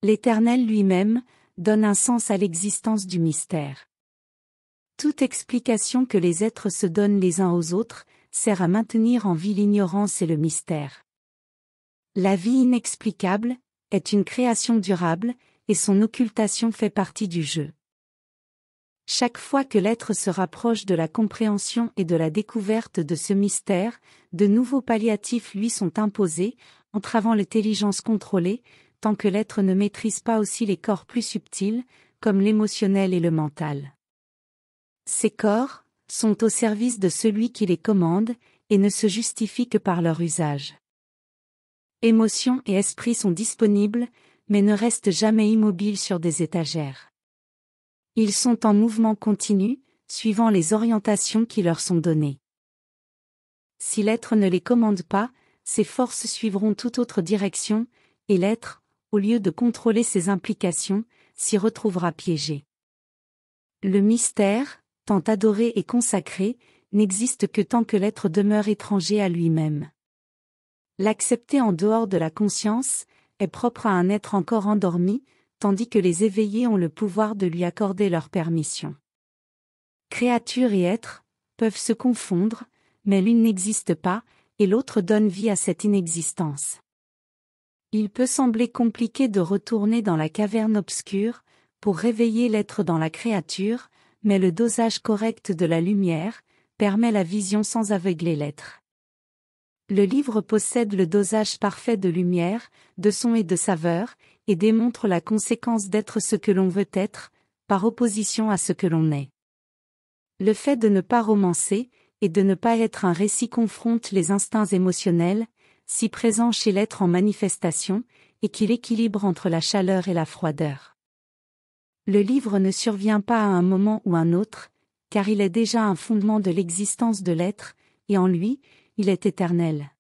L'Éternel lui-même donne un sens à l'existence du mystère. Toute explication que les êtres se donnent les uns aux autres sert à maintenir en vie l'ignorance et le mystère. La vie inexplicable est une création durable, et son occultation fait partie du jeu. Chaque fois que l'être se rapproche de la compréhension et de la découverte de ce mystère, de nouveaux palliatifs lui sont imposés, entravant l'intelligence contrôlée, tant que l'être ne maîtrise pas aussi les corps plus subtils, comme l'émotionnel et le mental. Ces corps sont au service de celui qui les commande, et ne se justifient que par leur usage. Émotions et esprits sont disponibles, mais ne restent jamais immobiles sur des étagères. Ils sont en mouvement continu, suivant les orientations qui leur sont données. Si l'être ne les commande pas, ses forces suivront toute autre direction, et l'être, au lieu de contrôler ses implications, s'y retrouvera piégé. Le mystère, tant adoré et consacré, n'existe que tant que l'être demeure étranger à lui-même. L'accepter en dehors de la conscience est propre à un être encore endormi, tandis que les éveillés ont le pouvoir de lui accorder leur permission. Créature et être peuvent se confondre, mais l'une n'existe pas, et l'autre donne vie à cette inexistence. Il peut sembler compliqué de retourner dans la caverne obscure, pour réveiller l'être dans la créature, mais le dosage correct de la lumière permet la vision sans aveugler l'être. Le livre possède le dosage parfait de lumière, de son et de saveur, et démontre la conséquence d'être ce que l'on veut être, par opposition à ce que l'on est. Le fait de ne pas romancer, et de ne pas être un récit confronte les instincts émotionnels, si présents chez l'être en manifestation, et qu'il équilibre entre la chaleur et la froideur. Le livre ne survient pas à un moment ou un autre, car il est déjà un fondement de l'existence de l'être, et en lui, il est éternel.